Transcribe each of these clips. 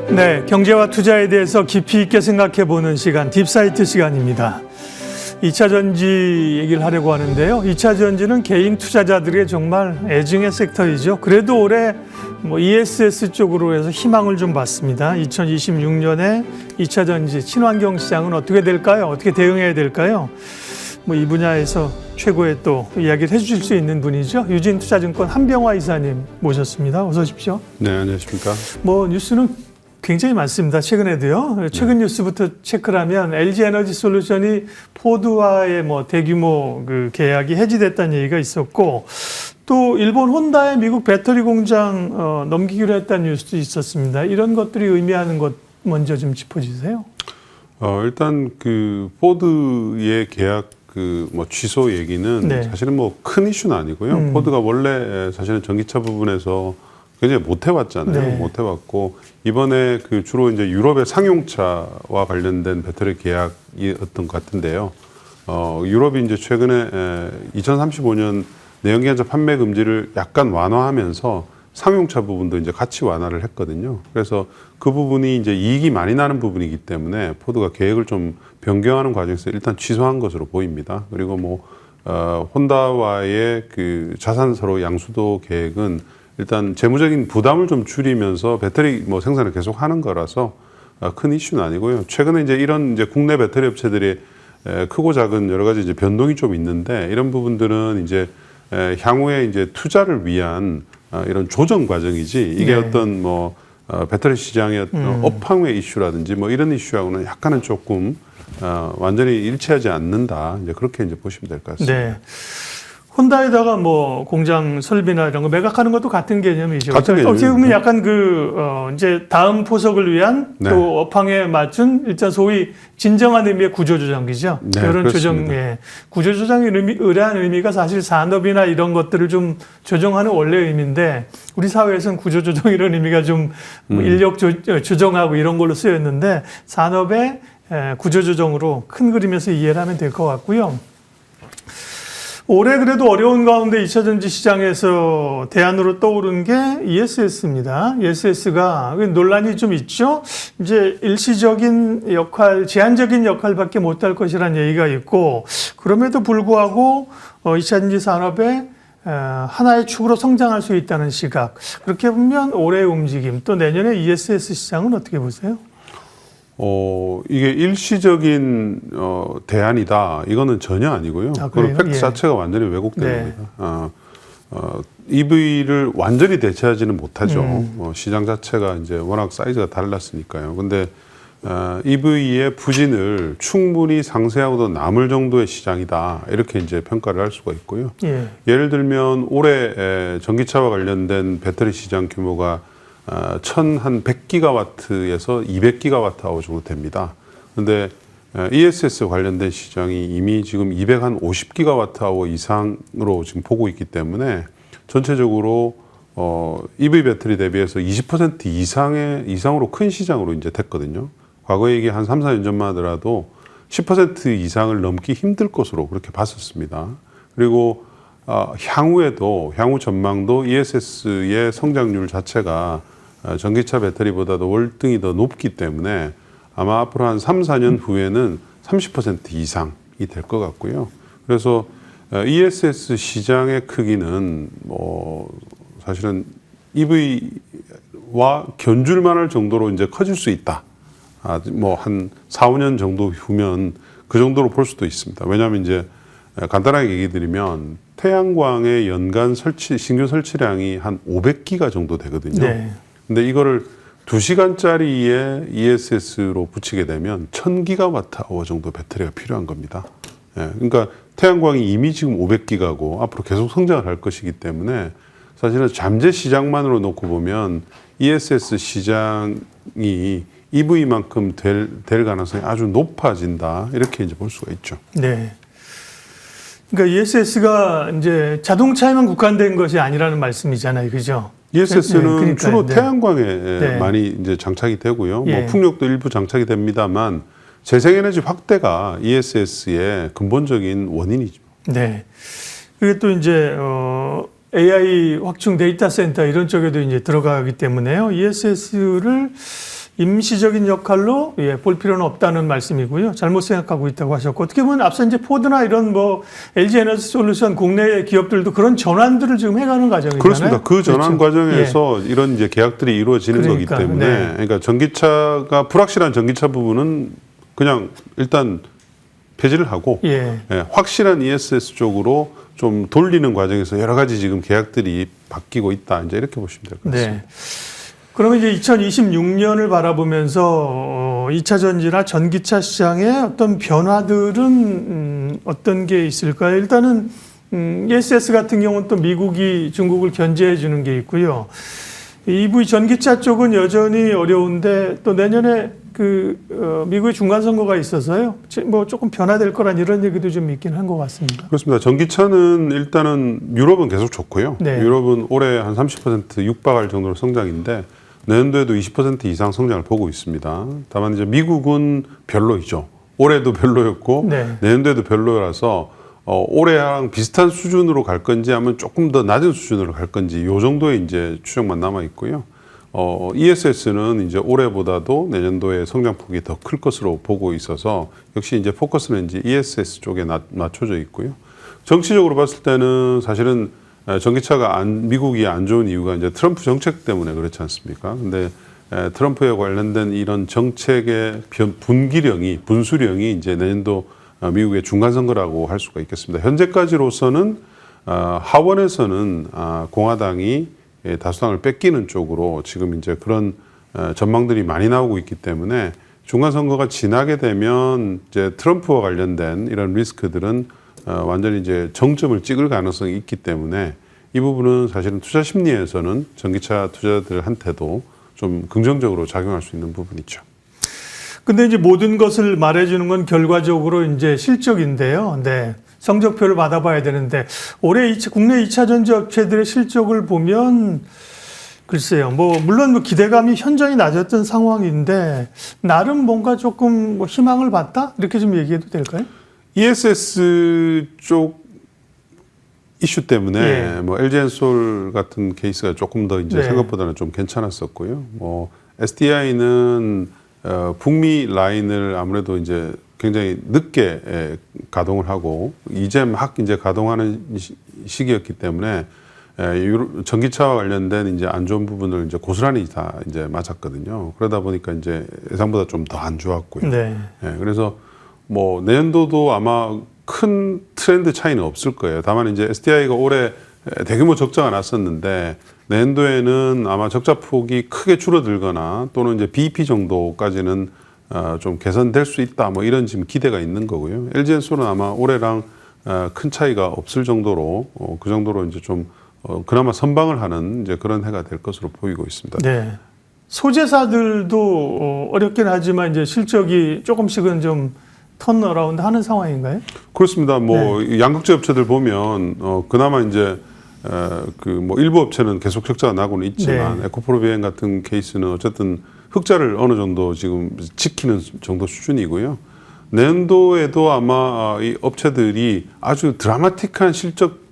네, 경제와 투자에 대해서 깊이 있게 생각해 보는 시간, 딥사이트 시간입니다. 2차 전지 얘기를 하려고 하는데요. 2차 전지는 개인 투자자들의 정말 애증의 섹터이죠. 그래도 올해 ESS 쪽으로 해서 희망을 좀 봤습니다. 2026년에 2차 전지 친환경 시장은 어떻게 될까요? 어떻게 대응해야 될까요? 이 분야에서 최고의 또 이야기를 해주실 수 있는 분이죠. 유진투자증권 한병화 이사님 모셨습니다. 어서 오십시오. 네, 안녕하십니까. 뉴스는 굉장히 많습니다. 최근에도요. 최근 뉴스부터 체크를 하면 LG에너지솔루션이 포드와의 대규모 그 계약이 해지됐다는 얘기가 있었고, 또 일본 혼다의 미국 배터리 공장 넘기기로 했다는 뉴스도 있었습니다. 이런 것들이 의미하는 것 먼저 좀 짚어주세요. 일단 그 포드의 계약 취소 얘기는 네. 사실은 큰 이슈는 아니고요. 포드가 원래 사실은 전기차 부분에서 굉장히 못 해왔잖아요. 네. 못 해왔고, 이번에 주로 이제 유럽의 상용차와 관련된 배터리 계약이었던 것 같은데요. 유럽이 이제 최근에 2035년 내연기관차 판매 금지를 약간 완화하면서 상용차 부분도 이제 같이 완화를 했거든요. 그래서 그 부분이 이제 이익이 많이 나는 부분이기 때문에 포드가 계획을 좀 변경하는 과정에서 일단 취소한 것으로 보입니다. 그리고 혼다와의 그 자산 서로 양수도 계획은 일단 재무적인 부담을 좀 줄이면서 배터리 생산을 계속 하는 거라서 큰 이슈는 아니고요. 최근에 이제 이런 국내 배터리 업체들이 크고 작은 여러 가지 이제 변동이 좀 있는데, 이런 부분들은 이제 향후에 이제 투자를 위한 이런 조정 과정이지, 이게 네. 어떤 배터리 시장의 어떤 업황의 이슈라든지 이런 이슈하고는 약간은 조금 완전히 일치하지 않는다. 이제 그렇게 이제 보시면 될 것 같습니다. 네. 혼다에다가 공장 설비나 이런 거 매각하는 것도 같은 개념이죠. 같은 개념이죠. 어떻게 보면 약간 이제 다음 포석을 위한 네. 또 업황에 맞춘 일단 소위 진정한 의미의 구조조정기죠. 네, 이런 그렇습니다. 구조조정의 의뢰한 의미가 사실 산업이나 이런 것들을 좀 조정하는 원래 의미인데, 우리 사회에서는 구조조정 이런 의미가 좀 인력 조정하고 이런 걸로 쓰였는데, 산업의 구조조정으로 큰 그림에서 이해를 하면 될 것 같고요. 올해 그래도 어려운 가운데 2차 전지 시장에서 대안으로 떠오른 게 ESS입니다. ESS가 논란이 좀 있죠. 이제 일시적인 역할, 제한적인 역할밖에 못할 것이라는 얘기가 있고, 그럼에도 불구하고 2차 전지 산업의 하나의 축으로 성장할 수 있다는 시각. 그렇게 보면 올해의 움직임, 또 내년에 ESS 시장은 어떻게 보세요? 이게 일시적인 대안이다. 이거는 전혀 아니고요. 그건 팩트 자체가 완전히 왜곡된 겁니다. EV를 완전히 대체하지는 못하죠. 시장 자체가 이제 워낙 사이즈가 달랐으니까요. 근데 EV의 부진을 충분히 상쇄하고도 남을 정도의 시장이다. 이렇게 이제 평가를 할 수가 있고요. 예를 들면 올해 전기차와 관련된 배터리 시장 규모가 1,100기가와트에서 200기가와트아워 정도 됩니다. 그런데 ESS 관련된 시장이 이미 지금 250기가와트아워 이상으로 지금 보고 있기 때문에 전체적으로 EV 배터리 대비해서 20% 이상으로 큰 시장으로 이제 됐거든요. 과거에 이게 한 3, 4년 전만 하더라도 10% 이상을 넘기 힘들 것으로 그렇게 봤었습니다. 그리고 향후 전망도 ESS의 성장률 자체가 전기차 배터리보다도 월등히 더 높기 때문에 아마 앞으로 한 3, 4년 후에는 30% 이상이 될 것 같고요. 그래서 ESS 시장의 크기는 사실은 EV와 견줄만 할 정도로 이제 커질 수 있다. 한 4, 5년 정도 후면 그 정도로 볼 수도 있습니다. 왜냐하면 이제 간단하게 얘기 드리면 태양광의 연간 신규 설치량이 한 500기가 정도 되거든요. 네. 근데 이거를 2시간짜리에 ESS로 붙이게 되면 1000기가와트아워 정도 배터리가 필요한 겁니다. 그러니까 태양광이 이미 지금 500기가고 앞으로 계속 성장을 할 것이기 때문에 사실은 잠재 시장만으로 놓고 보면 ESS 시장이 EV만큼 될 가능성이 아주 높아진다. 이렇게 이제 볼 수가 있죠. 네. 그러니까 ESS가 이제 자동차에만 국한된 것이 아니라는 말씀이잖아요. 그죠? ESS는 주로 네. 태양광에 많이 이제 장착이 되고요. 풍력도 일부 장착이 됩니다만 재생에너지 확대가 ESS의 근본적인 원인이죠. 네. 그게 또 이제 AI 확충 데이터 센터 이런 쪽에도 이제 들어가기 때문에요. ESS를 임시적인 역할로 볼 필요는 없다는 말씀이고요. 잘못 생각하고 있다고 하셨고, 어떻게 보면 앞서 이제 포드나 이런 뭐 LG 에너지 솔루션 국내 기업들도 그런 전환들을 지금 해가는 과정이잖아요. 그렇습니다. 그 전환 그렇죠. 과정에서 이런 이제 계약들이 이루어지는 그러니까, 거기 때문에, 네. 그러니까 전기차가 불확실한 전기차 부분은 그냥 일단 폐지를 하고 확실한 ESS 쪽으로 좀 돌리는 과정에서 여러 가지 지금 계약들이 바뀌고 있다. 이제 이렇게 보시면 될 것 같습니다. 네. 그러면 이제 2026년을 바라보면서 2차 전지나 전기차 시장의 어떤 변화들은 어떤 게 있을까요? 일단은 ESS 같은 경우는 또 미국이 중국을 견제해 주는 게 있고요. EV 전기차 쪽은 여전히 어려운데 또 내년에 미국의 중간 선거가 있어서요. 뭐 조금 변화될 거란 이런 얘기도 좀 있긴 한 것 같습니다. 그렇습니다. 전기차는 일단은 유럽은 계속 좋고요. 네. 유럽은 올해 한 30% 육박할 정도로 성장인데 내년도에도 20% 이상 성장을 보고 있습니다. 다만 이제 미국은 별로이죠. 올해도 별로였고 네. 내년도에도 별로라서 올해랑 비슷한 수준으로 갈 건지 아니면 조금 더 낮은 수준으로 갈 건지 요 정도의 이제 추정만 남아 있고요. ESS는 이제 올해보다도 내년도에 성장폭이 더 클 것으로 보고 있어서 역시 이제 포커스는 이제 ESS 쪽에 맞춰져 있고요. 정치적으로 봤을 때는 사실은 전기차가 미국이 안 좋은 이유가 이제 트럼프 정책 때문에 그렇지 않습니까? 근데 트럼프에 관련된 이런 정책의 분수령이 이제 내년도 미국의 중간 선거라고 할 수가 있겠습니다. 현재까지로서는 하원에서는 공화당이 다수당을 뺏기는 쪽으로 지금 이제 그런 전망들이 많이 나오고 있기 때문에 중간 선거가 지나게 되면 이제 트럼프와 관련된 이런 리스크들은 완전히 이제 정점을 찍을 가능성이 있기 때문에 이 부분은 사실은 투자 심리에서는 전기차 투자자들한테도 좀 긍정적으로 작용할 수 있는 부분이죠. 근데 이제 모든 것을 말해주는 건 결과적으로 이제 실적인데요. 네. 성적표를 받아봐야 되는데 올해 국내 2차 전지 업체들의 실적을 보면 글쎄요. 물론 기대감이 현저히 낮았던 상황인데 나름 뭔가 조금 희망을 봤다? 이렇게 좀 얘기해도 될까요? ESS 쪽 이슈 때문에 LG엔솔 같은 케이스가 조금 더 이제 생각보다는 좀 괜찮았었고요. SDI는 북미 라인을 아무래도 이제 굉장히 늦게 가동을 하고 이제 막 이제 가동하는 시기였기 때문에 전기차와 관련된 이제 안 좋은 부분을 이제 고스란히 다 이제 맞았거든요. 그러다 보니까 이제 예상보다 좀 더 안 좋았고요. 그래서 내년도도 아마 큰 트렌드 차이는 없을 거예요. 다만 이제 SDI가 올해 대규모 적자가 났었는데 내년도에는 아마 적자 폭이 크게 줄어들거나 또는 이제 BEP 정도까지는 좀 개선될 수 있다. 이런 지금 기대가 있는 거고요. LG엔솔은 아마 올해랑 큰 차이가 없을 정도로 그 정도로 이제 좀 그나마 선방을 하는 이제 그런 해가 될 것으로 보이고 있습니다. 네. 소재사들도 어렵긴 하지만 이제 실적이 조금씩은 좀 턴어라운드 하는 상황인가요? 그렇습니다. 양극재 업체들 보면 그나마 이제 일부 업체는 계속 적자가 나고는 있지만 에코프로비엔 같은 케이스는 어쨌든 흑자를 어느 정도 지금 지키는 정도 수준이고요. 내년도에도 아마 이 업체들이 아주 드라마틱한 실적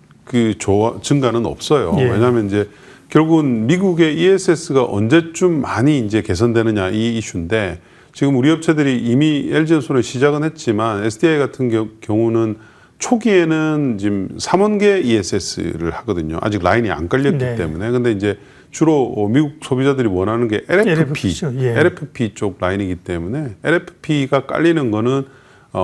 증가는 없어요. 왜냐하면 이제 결국은 미국의 ESS가 언제쯤 많이 이제 개선되느냐 이 이슈인데 지금 우리 업체들이 이미 LG엔솔을 시작은 했지만 SDI 같은 경우는 초기에는 지금 3원계 ESS를 하거든요. 아직 라인이 안 깔렸기 때문에. 근데 이제 주로 미국 소비자들이 원하는 게 LFP 쪽 라인이기 때문에 LFP가 깔리는 거는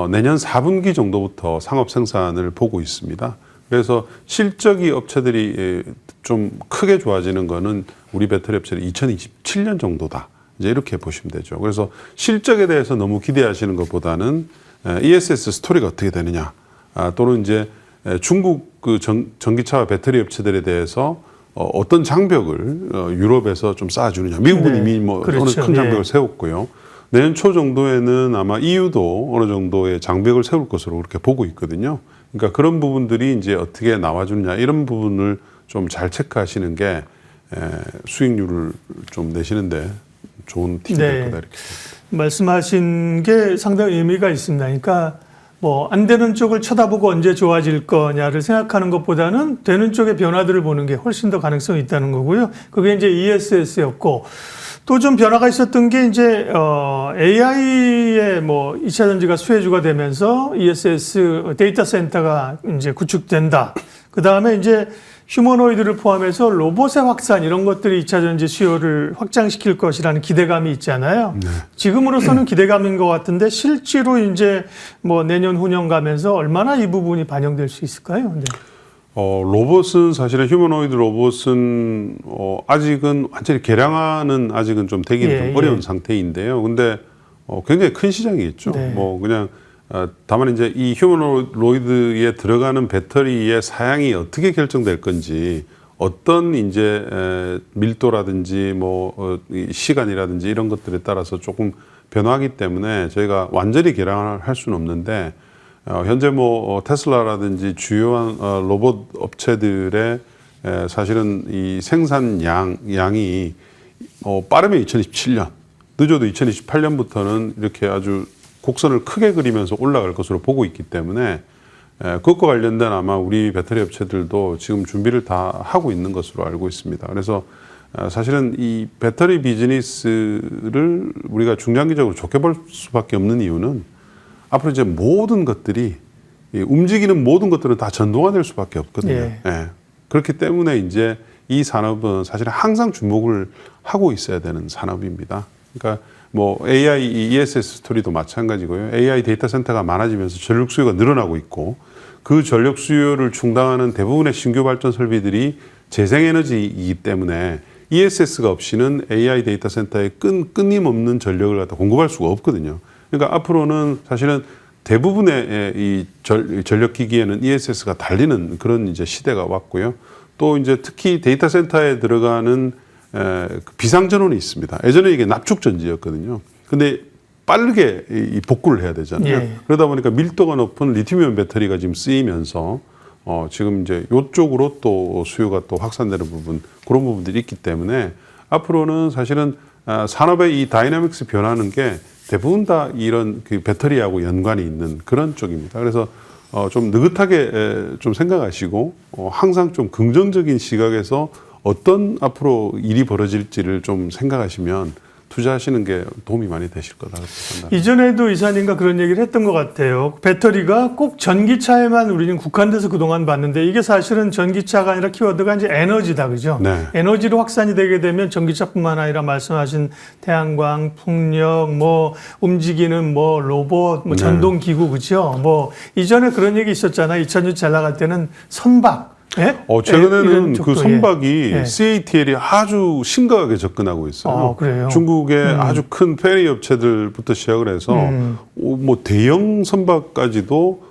내년 4분기 정도부터 상업 생산을 보고 있습니다. 그래서 실적이 업체들이 좀 크게 좋아지는 거는 우리 배터리 업체는 2027년 정도다. 이제 이렇게 보시면 되죠. 그래서 실적에 대해서 너무 기대하시는 것보다는 ESS 스토리가 어떻게 되느냐, 또는 이제 중국 전기차와 배터리 업체들에 대해서 어떤 장벽을 유럽에서 좀 쌓아주느냐. 미국은 이미 어느 큰 장벽을 세웠고요. 내년 초 정도에는 아마 EU도 어느 정도의 장벽을 세울 것으로 그렇게 보고 있거든요. 그러니까 그런 부분들이 이제 어떻게 나와주느냐 이런 부분을 좀 잘 체크하시는 게 수익률을 좀 내시는데 좋은 팁이 될 거다 이렇게. 말씀하신 게 상당히 의미가 있습니다. 그러니까 뭐 안 되는 쪽을 쳐다보고 언제 좋아질 거냐를 생각하는 것보다는 되는 쪽의 변화들을 보는 게 훨씬 더 가능성이 있다는 거고요. 그게 이제 ESS였고 또 좀 변화가 있었던 게 이제 AI의 뭐 2차 전지가 수혜주가 되면서 ESS 데이터 센터가 이제 구축된다. 그 다음에 이제 휴머노이드를 포함해서 로봇의 확산 이런 것들이 2차 전지 수요를 확장시킬 것이라는 기대감이 있잖아요. 네. 지금으로서는 기대감인 것 같은데 실제로 이제 뭐 내년 후년 가면서 얼마나 이 부분이 반영될 수 있을까요? 네. 로봇은 사실은 휴머노이드 로봇은 아직은 완전히 개량화는 아직은 좀 되기는 좀 어려운 상태인데요. 근데 굉장히 큰 시장이 있죠. 네. 뭐 그냥 다만 이제 이 휴머노이드에 들어가는 배터리의 사양이 어떻게 결정될 건지 어떤 이제 밀도라든지 뭐 시간이라든지 이런 것들에 따라서 조금 변화하기 때문에 저희가 완전히 개량을 할 수는 없는데 현재 뭐 테슬라라든지 주요한 로봇 업체들의 사실은 이 생산 양이 빠르면 2027년, 늦어도 2028년부터는 이렇게 아주 곡선을 크게 그리면서 올라갈 것으로 보고 있기 때문에 그것과 관련된 아마 우리 배터리 업체들도 지금 준비를 다 하고 있는 것으로 알고 있습니다. 그래서 사실은 이 배터리 비즈니스를 우리가 중장기적으로 좋게 볼 수밖에 없는 이유는 앞으로 이제 모든 것들이 움직이는 모든 것들은 다 전동화될 수밖에 없거든요. 예. 예. 그렇기 때문에 이제 이 산업은 사실 항상 주목을 하고 있어야 되는 산업입니다. 그러니까 뭐 AI, ESS 스토리도 마찬가지고요. AI 데이터 센터가 많아지면서 전력 수요가 늘어나고 있고 그 전력 수요를 충당하는 대부분의 신규 발전 설비들이 재생에너지이기 때문에 ESS가 없이는 AI 데이터 센터에 끊임없는 전력을 갖다 공급할 수가 없거든요. 그러니까 앞으로는 사실은 대부분의 이 전력 기기에는 ESS가 달리는 그런 이제 시대가 왔고요. 또 이제 특히 데이터 센터에 들어가는 비상전원이 있습니다. 예전에 이게 납축전지였거든요. 근데 빠르게 이 복구를 해야 되잖아요. 예. 그러다 보니까 밀도가 높은 리튬이온 배터리가 지금 쓰이면서 지금 이제 이쪽으로 또 수요가 또 확산되는 부분, 그런 부분들이 있기 때문에 앞으로는 사실은 산업의 이 다이나믹스 변하는 게 대부분 다 이런 그 배터리하고 연관이 있는 그런 쪽입니다. 그래서 좀 느긋하게 좀 생각하시고 항상 좀 긍정적인 시각에서 어떤 앞으로 일이 벌어질지를 좀 생각하시면 투자하시는 게 도움이 많이 되실 거라고 생각합니다. 이전에도 이사님과 그런 얘기를 했던 것 같아요. 배터리가 꼭 전기차에만 우리는 국한돼서 그동안 봤는데 이게 사실은 전기차가 아니라 키워드가 이제 에너지다, 그죠? 네. 에너지로 확산이 되게 되면 전기차뿐만 아니라 말씀하신 태양광, 풍력, 뭐 움직이는 뭐 로봇, 뭐 전동기구, 그죠? 뭐 이전에 그런 얘기 있었잖아요. 2000년 잘 나갈 때는 선박. 예? 최근에는 그 선박이 예. CATL이 아주 심각하게 접근하고 있어요. 그래요? 중국의 아주 큰 페리 업체들부터 시작을 해서 뭐 대형 선박까지도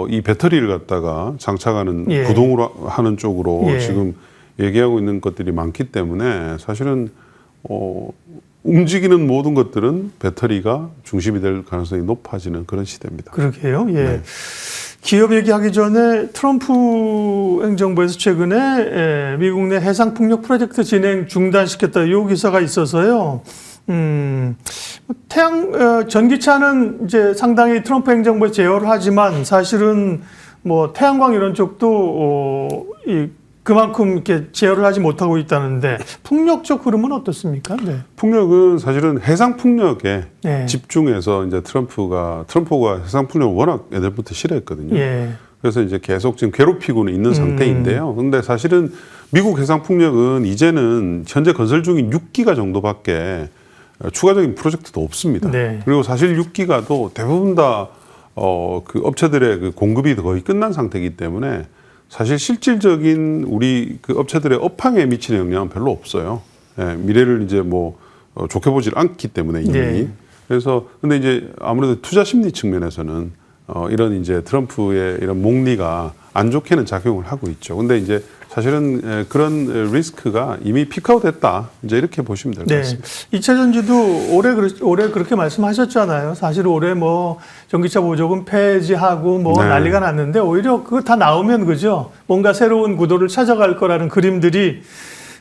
이 배터리를 갖다가 장착하는 예. 구동으로 하는 쪽으로 예. 지금 얘기하고 있는 것들이 많기 때문에 사실은 움직이는 모든 것들은 배터리가 중심이 될 가능성이 높아지는 그런 시대입니다. 그러게요. 예. 네. 기업 얘기하기 전에 트럼프 행정부에서 최근에 미국 내 해상 풍력 프로젝트 진행 중단시켰다 이 기사가 있어서요. 전기차는 이제 상당히 트럼프 행정부에 제어를 하지만 사실은 뭐 태양광 이런 쪽도 그만큼 이렇게 제어를 하지 못하고 있다는데 풍력적 흐름은 어떻습니까? 네. 풍력은 사실은 해상 풍력에 네. 집중해서 이제 트럼프가 해상 풍력을 워낙 예전부터 싫어했거든요. 예. 그래서 이제 계속 지금 괴롭히고는 있는 상태인데요. 근데 사실은 미국 해상 풍력은 이제는 현재 건설 중인 6기가 정도밖에 추가적인 프로젝트도 없습니다. 네. 그리고 사실 6기가도 대부분 다 그 업체들의 그 공급이 거의 끝난 상태이기 때문에 사실 실질적인 우리 그 업체들의 업황에 미치는 영향은 별로 없어요. 예, 미래를 이제 뭐 좋게 보질 않기 때문에 이미. 네. 그래서 근데 이제 아무래도 투자 심리 측면에서는 이런 이제 트럼프의 이런 목리가 안 좋게는 작용을 하고 있죠. 근데 이제 사실은 그런 리스크가 이미 피크아웃 됐다. 이제 이렇게 보시면 될 것 네. 같습니다. 2차 전지도 올해 그렇게 말씀하셨잖아요. 사실 올해 뭐 전기차 보조금 폐지하고 뭐 네. 난리가 났는데 오히려 그거 다 나오면 그죠? 뭔가 새로운 구도를 찾아갈 거라는 그림들이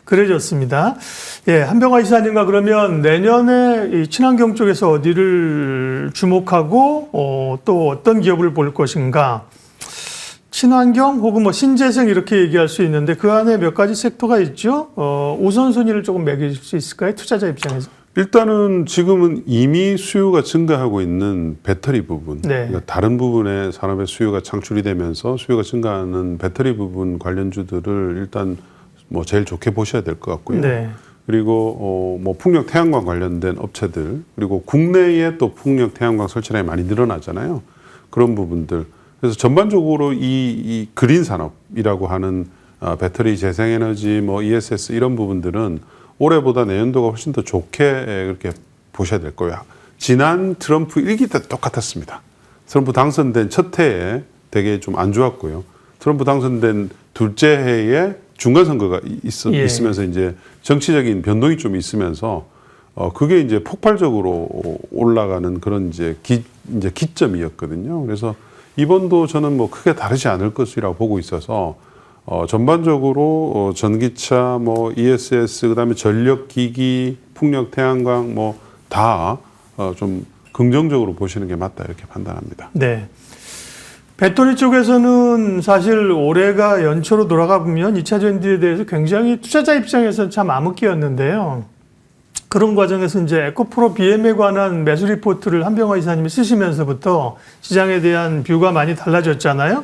그래졌습니다. 예, 한병화 이사님과 그러면 내년에 이 친환경 쪽에서 어디를 주목하고 또 어떤 기업을 볼 것인가? 친환경 혹은 뭐 신재생 이렇게 얘기할 수 있는데 그 안에 몇 가지 섹터가 있죠. 우선순위를 조금 매길 수 있을까요? 투자자 입장에서. 일단은 지금은 이미 수요가 증가하고 있는 배터리 부분, 네. 그러니까 다른 부분의 산업의 수요가 창출이 되면서 수요가 증가하는 배터리 부분 관련주들을 일단 뭐 제일 좋게 보셔야 될 것 같고요. 네. 그리고 뭐 풍력 태양광 관련된 업체들, 그리고 국내에 또 풍력 태양광 설치량이 많이 늘어나잖아요. 그런 부분들. 그래서 전반적으로 이 그린 산업이라고 하는 배터리 재생에너지, 뭐 ESS 이런 부분들은 올해보다 내년도가 훨씬 더 좋게 그렇게 보셔야 될 거예요. 지난 트럼프 1기 때 똑같았습니다. 트럼프 당선된 첫 해에 되게 좀 안 좋았고요. 트럼프 당선된 둘째 해에 중간선거가 있으면서 이제 정치적인 변동이 좀 있으면서 그게 이제 폭발적으로 올라가는 그런 이제 기점이었거든요. 그래서 이번도 저는 뭐 크게 다르지 않을 것이라고 보고 있어서 전반적으로 전기차, 뭐 ESS, 그다음에 전력기기, 풍력, 태양광 뭐 다 좀 긍정적으로 보시는 게 맞다 이렇게 판단합니다. 네. 배터리 쪽에서는 사실 올해가 연초로 돌아가 보면 2차 전지에 대해서 굉장히 투자자 입장에서 참 암흑기였는데요. 그런 과정에서 이제 에코프로 BM에 관한 매수 리포트를 한병화 이사님이 쓰시면서부터 시장에 대한 뷰가 많이 달라졌잖아요.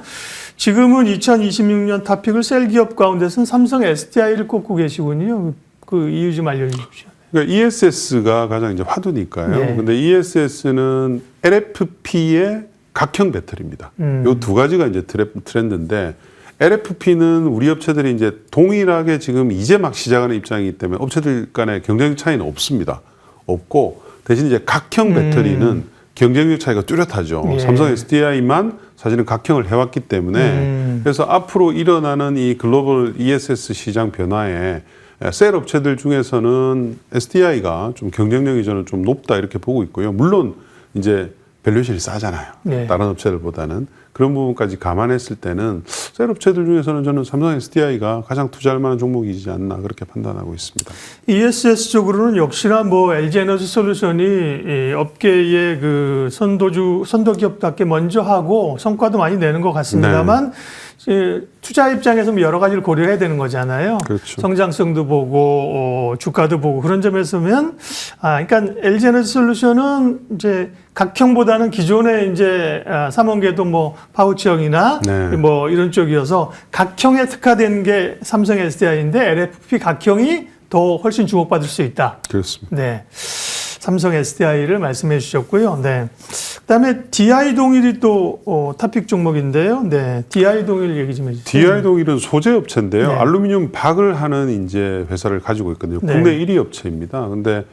지금은 2026년 탑픽을 셀 기업 가운데서는 삼성 SDI를 꼽고 계시군요. 그 이유 좀 알려주십시오. 그러니까 ESS가 가장 이제 화두니까요. 네. 근데 ESS는 LFP의 각형 배터리입니다. 요 두 가지가 이제 트렌드인데 LFP는 우리 업체들이 이제 동일하게 지금 이제 막 시작하는 입장이기 때문에 업체들 간의 경쟁력 차이는 없습니다. 없고 대신 이제 각형 배터리는 경쟁력 차이가 뚜렷하죠. 예. 삼성 SDI만 사실은 각형을 해왔기 때문에 그래서 앞으로 일어나는 이 글로벌 ESS 시장 변화에 셀 업체들 중에서는 SDI가 좀 경쟁력이 저는 좀 높다 이렇게 보고 있고요. 물론 이제 밸류에이션이 싸잖아요. 네. 다른 업체들보다는. 그런 부분까지 감안했을 때는 셀 업체들 중에서는 저는 삼성 SDI가 가장 투자할 만한 종목이지 않나 그렇게 판단하고 있습니다. ESS 쪽으로는 역시나 뭐 LG에너지 솔루션이 이 업계의 그 선도 기업답게 먼저 하고 성과도 많이 내는 것 같습니다만 투자 입장에서 여러 가지를 고려해야 되는 거잖아요. 그렇죠. 성장성도 보고 주가도 보고 그런 점에서면 그러니까 LG에너지 솔루션은 이제 각형보다는 기존의 이제 삼원계도 뭐 파우치형이나 네. 뭐 이런 쪽이어서 각형에 특화된 게 삼성 SDI인데 LFP 각형이 더 훨씬 주목받을 수 있다. 그렇습니다. 네. 삼성 SDI를 말씀해 주셨고요. 네. 그다음에 DI 동일이 또 탑픽 종목인데요. 네. DI 동일 얘기 좀 해주세요. DI 동일은 소재 업체인데요. 네. 알루미늄 박을 하는 이제 회사를 가지고 있거든요. 네. 국내 1위 업체입니다. 근데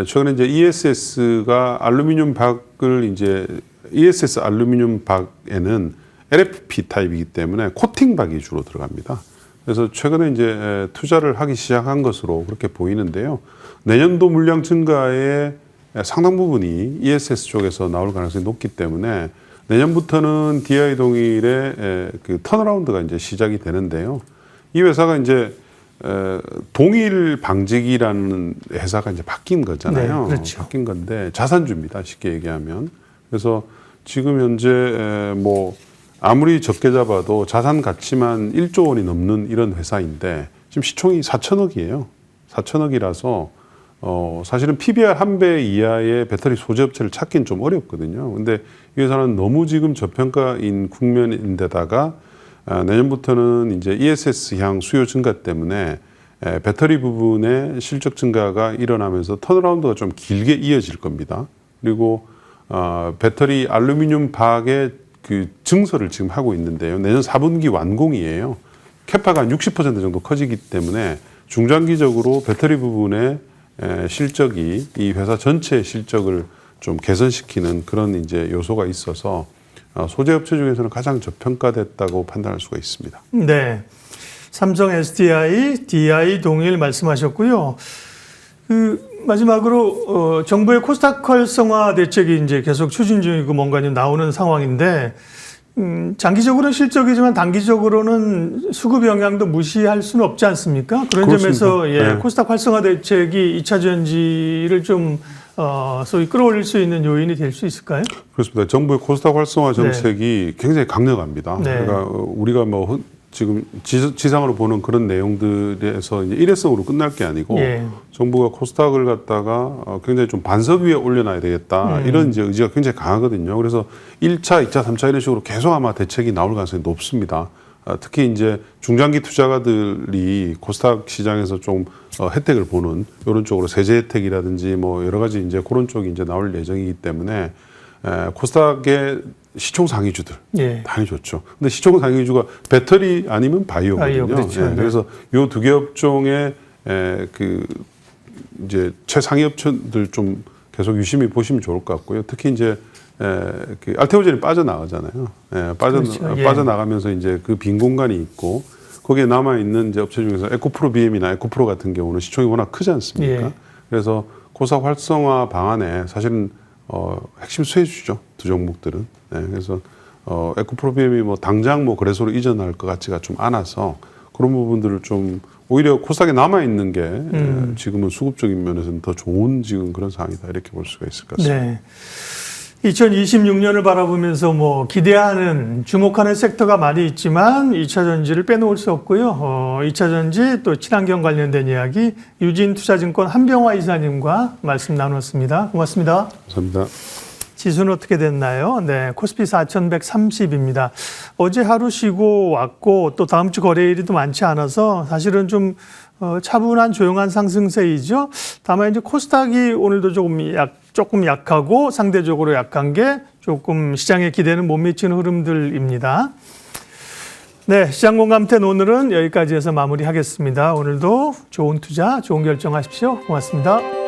최근에 이제 ESS가 알루미늄 박을 이제 ESS 알루미늄 박에는 LFP 타입이기 때문에 코팅 박이 주로 들어갑니다. 그래서 최근에 이제 투자를 하기 시작한 것으로 그렇게 보이는데요. 내년도 물량 증가의 상당 부분이 ESS 쪽에서 나올 가능성이 높기 때문에 내년부터는 DI 동일의 그 턴어라운드가 이제 시작이 되는데요. 이 회사가 이제 동일 방직이라는 회사가 이제 바뀐 거잖아요. 네, 그렇죠. 바뀐 건데 자산주입니다. 쉽게 얘기하면. 그래서 지금 현재 뭐 아무리 적게 잡아도 자산 가치만 1조 원이 넘는 이런 회사인데 지금 시총이 4천억이에요. 4천억이라서 사실은 PBR 1배 이하의 배터리 소재 업체를 찾기는 좀 어렵거든요. 근데 이 회사는 너무 지금 저평가인 국면인데다가 내년부터는 이제 ESS향 수요 증가 때문에 배터리 부분의 실적 증가가 일어나면서 턴어라운드가 좀 길게 이어질 겁니다. 그리고 배터리 알루미늄 박의 그 증설을 지금 하고 있는데요. 내년 4분기 완공이에요. 캐파가 한 60% 정도 커지기 때문에 중장기적으로 배터리 부분의 실적이 이 회사 전체의 실적을 좀 개선시키는 그런 이제 요소가 있어서 소재 업체 중에서는 가장 저평가됐다고 판단할 수가 있습니다. 네. 삼성 SDI, DI 동일 말씀하셨고요. 그 마지막으로 정부의 코스닥 활성화 대책이 이제 계속 추진 중이고 뭔가 좀 나오는 상황인데 장기적으로는 실적이지만 단기적으로는 수급 영향도 무시할 수는 없지 않습니까? 그런 그렇습니다. 점에서 예, 네. 코스닥 활성화 대책이 2차 전지를 좀 소위 끌어올릴 수 있는 요인이 될 수 있을까요? 그렇습니다. 정부의 코스닥 활성화 정책이 굉장히 강력합니다. 네. 그러니까 우리가 뭐 지금 지상으로 보는 그런 내용들에서 이제 일회성으로 끝날 게 아니고 예. 정부가 코스닥을 갖다가 굉장히 좀 반석 위에 올려놔야 되겠다 이런 이제 의지가 굉장히 강하거든요. 그래서 1차, 2차, 3차 이런 식으로 계속 아마 대책이 나올 가능성이 높습니다. 특히 이제 중장기 투자가들이 코스닥 시장에서 좀 혜택을 보는 이런 쪽으로 세제 혜택이라든지 뭐 여러 가지 이제 그런 쪽이 이제 나올 예정이기 때문에 코스닥의 시총 상위주들 예. 당연히 좋죠. 근데 시총 상위주가 배터리 아니면 바이오거든요. 그렇죠. 예, 네. 그래서 요 두 개 업종의 그 이제 최상위 업체들 좀 계속 유심히 보시면 좋을 것 같고요. 특히 이제 그 알테오젠이 빠져나가잖아요. 그렇죠. 예. 빠져나가면서 이제 그 빈 공간이 있고 거기에 남아 있는 이제 업체 중에서 에코프로 BM이나 에코프로 같은 경우는 시총이 워낙 크지 않습니까? 예. 그래서 코스닥 활성화 방안에 사실은 핵심 수혜주죠. 두 종목들은. 그래서 에코프로 BM이 뭐 당장 뭐 거래소로 이전할 것 같지가 좀 않아서 그런 부분들을 좀 오히려 코스닥에 남아 있는 게 지금은 수급적인 면에서는 더 좋은 지금 그런 상황이다 이렇게 볼 수가 있을 것 같습니다. 네. 2026년을 바라보면서 뭐 기대하는 주목하는 섹터가 많이 있지만 2차 전지를 빼놓을 수 없고요. 2차 전지 또 친환경 관련된 이야기 유진투자증권 한병화 이사님과 말씀 나눴습니다. 고맙습니다. 감사합니다. 지수는 어떻게 됐나요? 네, 코스피 4,130입니다. 어제 하루 쉬고 왔고 또 다음 주 거래일이 또 많지 않아서 사실은 좀 차분한 조용한 상승세이죠. 다만 이제 코스닥이 오늘도 조금 약하고 상대적으로 약한 게 조금 시장의 기대는 못 미치는 흐름들입니다. 네, 시장공감텐 오늘은 여기까지 해서 마무리하겠습니다. 오늘도 좋은 투자, 좋은 결정하십시오. 고맙습니다.